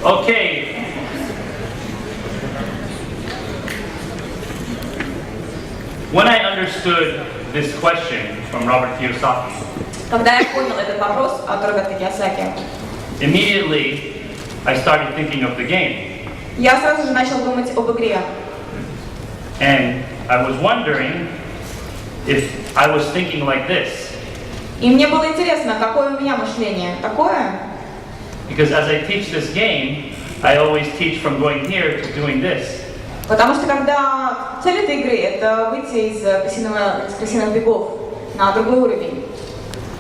Okay. When I understood this question from Роберта Кийосаки, когда я понял этот вопрос от Роберта Кийосаки, immediately I started thinking of the game. Я сразу же начал думать об игре. And I was wondering if I was thinking like this. И мне было интересно, какое у меня мышление. Такое? Because as I teach this game, I always teach from going here to doing this. Потому что когда цель этой игры это выйти из крысиных бегов на другой уровень.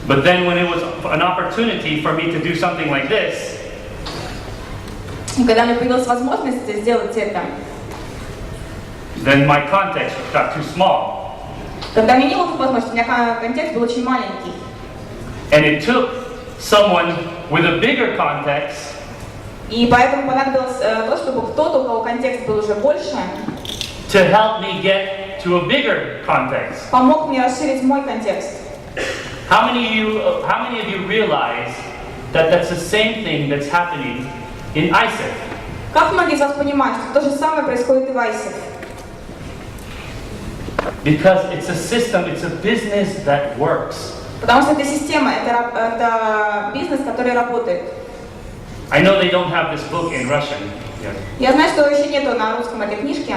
But then when it was an opportunity for me to do something like this, и когда мне появилась возможность сделать это, then my context got too small. Когда мне не было возможности, у меня контекст был очень маленький. And it took someone with a bigger context И поэтому понадобилось то, чтобы кто-то, у кого контекст был уже больше, to help me get to a bigger context. помог мне расширить мой контекст. How many of you realize that that's the same thing that's happening in ISIF? Как многие из вас понимают, что то же самое происходит и в ISIF? Because it's a system, it's a business that works. Потому что это система, это бизнес, который работает. I know they don't have this book in Russian yet. Я знаю, что еще нету на русском этой книжки.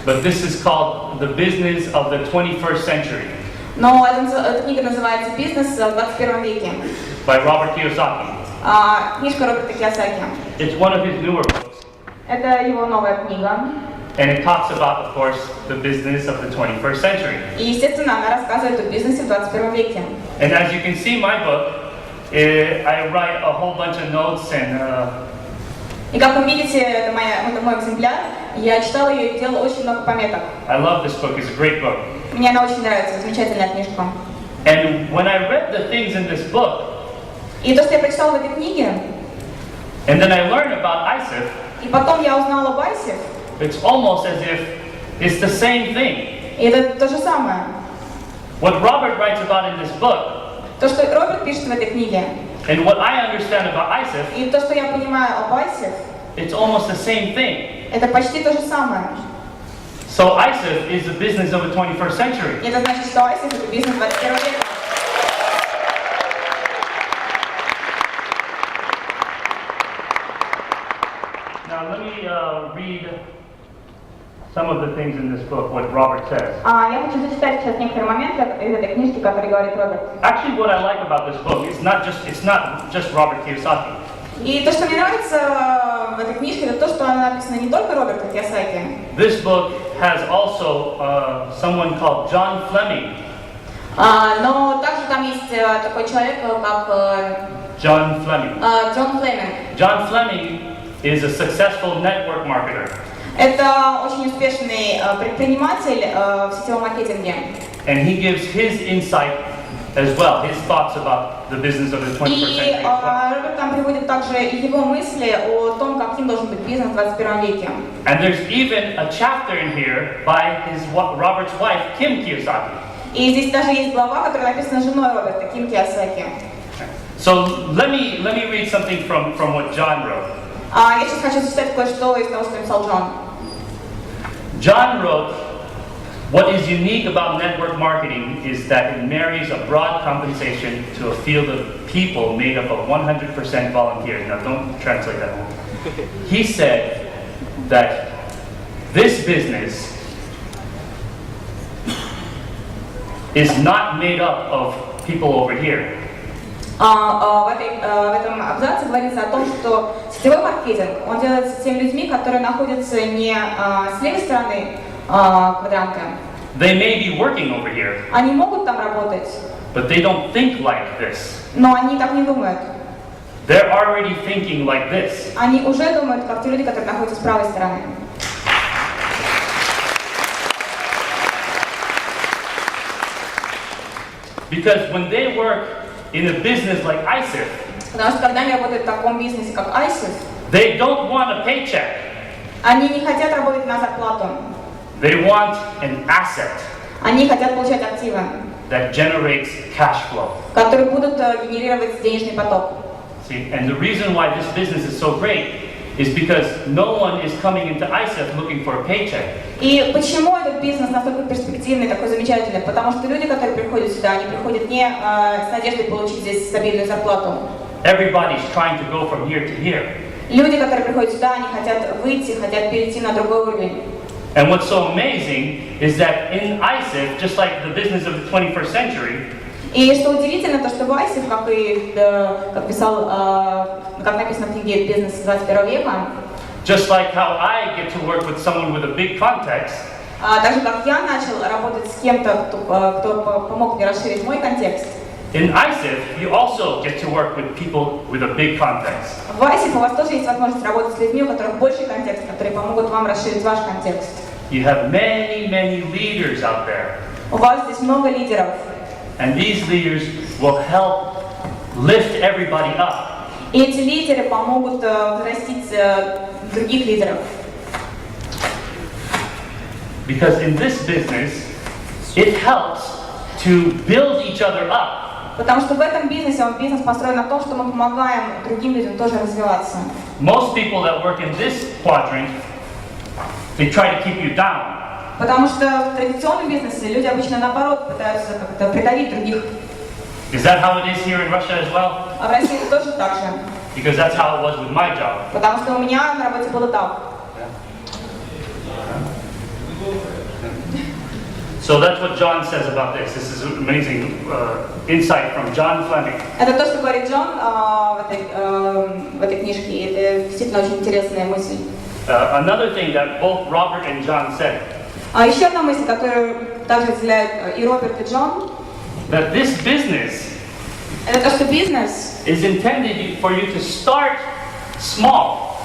But this is called The Business of the 21st Century. Но эта книга называется «Бизнес в 21 веке». By Роберта Кийосаки. Книжка Роберта Кийосаки. It's one of his newer books. Это его новая книга. And it talks about, of course, the business of the 21st century. И, естественно, она рассказывает о бизнесе в 21 веке. And as you can see, my book, I write a whole bunch of notes and. И как вы видите, это мой экземпляр. Я читала ее и делала очень много пометок. I love this book. It's a great book. Мне она очень нравится, замечательная книжка. And when I read the things in this book, и то, что я прочитала в этой книге, and then I learned about ISIF, и потом я узнала об ISIF, it's almost as if it's the same thing. И это то же самое. What Robert writes about in this book, то, что Роберт пишет в этой книге, and what I understand about ISIF, и то, что я понимаю об ISIF, it's almost the same thing. Это почти то же самое. So ISIF is the business of the 21st century. И это значит, что ISIF это бизнес 21 века. Now let me read some of the things in this book, what Robert says. Я хочу зачитать сейчас некоторые моменты из этой книжки, которые говорит Роберт. Actually, what I like about this book is not just Роберта Кийосаки. И то, что мне нравится в этой книжке, это то, что она написана не только Робертом Кийосаки. This book has also someone called John Fleming. Но также там есть такой человек, как John Fleming. Джон Флеминг. John Fleming is a successful network marketer. Это очень успешный предприниматель в сетевом маркетинге. And he gives his insight as well, his thoughts about the business of the 21st century. И Роберт там приводит также его мысли о том, каким должен быть бизнес в 21 веке. And there's even a chapter in here by Robert's wife, Kim Kiyosaki. И здесь даже есть глава, которая написана женой Роберта, Ким Кийосаки. So let me read something from what John wrote. Я сейчас хочу зачитать кое-что из того, что написал Джон. John wrote, "What is unique about network marketing is that it marries a broad compensation to a field of people made up of 100% volunteers." Now don't translate that one. He said that this business is not made up of people over here. В этом абзаце говорится о том, что сетевой маркетинг, он делается теми людьми, которые находятся не с левой стороны квадранта. They may be working over here, Они могут там работать, but they don't think like this. но они так не думают. They're already thinking like this. Они уже думают, как те люди, которые находятся с правой стороны. Because when they work in a business like ISIF, Потому что когда они работают в таком бизнесе, как ISIF, they don't want a paycheck. они не хотят работать на зарплату. They want an asset Они хотят получать активы, that generates cash flow. которые будут генерировать денежный поток. See, and the reason why this business is so great is because no one is coming into ISEF looking for a paycheck. И почему этот бизнес настолько перспективный, такой замечательный? Потому что люди, которые приходят сюда, они приходят не с надеждой получить здесь стабильную зарплату. Everybody's trying to go from here to here. Люди, которые приходят сюда, они хотят выйти, хотят перейти на другой уровень. And what's so amazing is that in ISEF, just like the business of the 21st century, И что удивительно, то что в ISEF, как написано в книге «Бизнес XXI века», just like how I get to work with someone with a big context, так же как я начал работать с кем-то, кто помог мне расширить мой контекст, in ISEF, you also get to work with people with a big context. в ISEF у вас тоже есть возможность работать с людьми, у которых больший контекст, которые помогут вам расширить ваш контекст. You have many, many leaders out there. У вас здесь много лидеров. And these leaders will help lift everybody up. И эти лидеры помогут взрастить других лидеров. Because in this business, it helps to build each other up. Потому что в этом бизнесе, бизнес построен на том, что мы помогаем другим людям тоже развиваться. Most people that work in this quadrant, they try to keep you down. Потому что в традиционном бизнесе люди обычно наоборот пытаются как-то придавить других. Is that how it is here in Russia as well? А в России это тоже так же. Because that's how it was with my job. Потому что у меня на работе было так. So that's what John says about this. This is amazing insight from John Fleming. Это то, что говорит Джон в этой книжке, и это действительно очень интересная мысль. Another thing that both Robert and John said. А еще одна мысль, которую также разделяют и Роберт, и Джон, That this business это то, что бизнес, is intended for you to start small.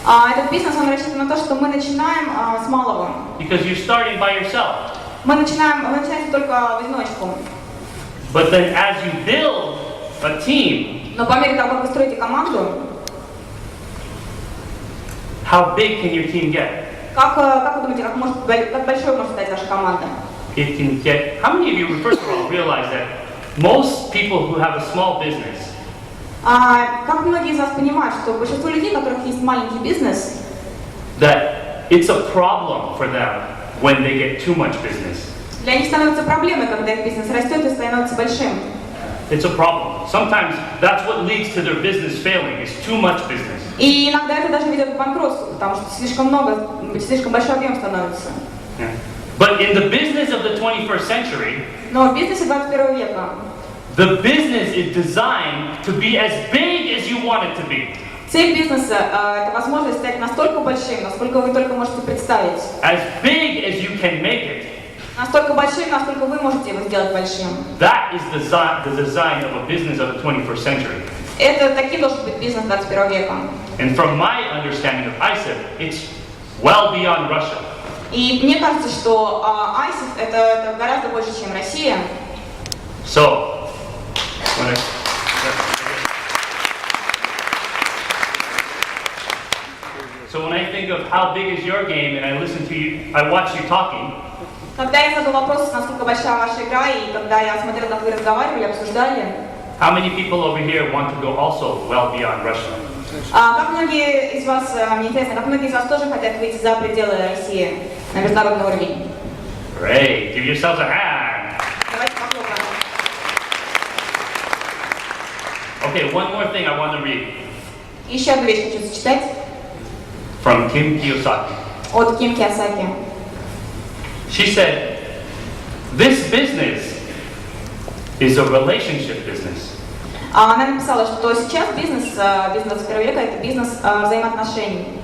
Этот бизнес, он рассчитан на то, что мы начинаем с малого. Because you're starting by yourself. Вы начинаете только в одиночку. But then as you build a team, Но по мере того, как вы строите команду, how big can your team get? как вы думаете, как большой может стать ваша команда? It can get. How many of you, first of all, realize that most people who have a small business, Как многие из вас понимают, что большинство людей, у которых есть маленький бизнес, that it's a problem for them when they get too much business. для них становится проблемой, когда их бизнес растет и становится большим. It's a problem. Sometimes that's what leads to their business failing, is too much business. И иногда это даже ведет к банкротству, потому что слишком большой объем становится. Yeah. But in the business of the 21st century, Но в бизнесе 21 века the business is designed to be as big as you want it to be. цель бизнеса это возможность стать настолько большим, насколько вы только можете представить. As big as you can make it. Настолько большим, насколько вы можете его сделать большим. That is the design of a business of the 21st century. Это таким должен быть бизнес 21 века. And from my understanding of ISEF, it's well beyond Russia. И мне кажется, что ISEF это гораздо больше, чем Россия. So when I think of how big is your game and I listen to you, I watch you talking. Когда я задал вопрос, насколько большая ваша игра, и когда я смотрел, как вы разговаривали, обсуждали, how many people over here want to go also well beyond Russia? как многие из вас, мне интересно, как многие из вас тоже хотят выйти за пределы России на международный уровень? Great, give yourselves a hand. Давайте похлопаем. Okay, one more thing I want to read. Еще одну вещь хочу зачитать From Kiyosaki. от Ким Кийосаки. She said, this business is a relationship business. Она написала, что сейчас бизнес 21 века это бизнес взаимоотношений.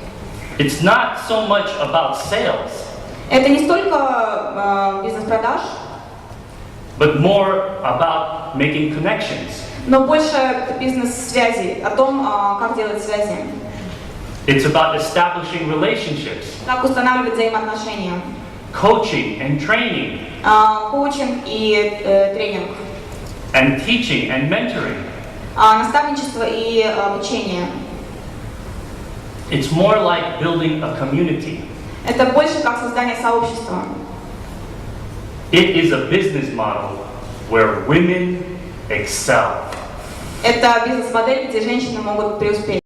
It's not so much about sales, Это не столько бизнес продаж, but more about making connections. но больше это бизнес связи, о том, как делать связи, It's about establishing relationships, как устанавливать взаимоотношения, coaching and training, коучинг и тренинг, and teaching and mentoring. Наставничество и обучение. It's more like building a community. Это больше как создание сообщества. It is a business model where women excel. Это бизнес-модель, где женщины могут преуспеть.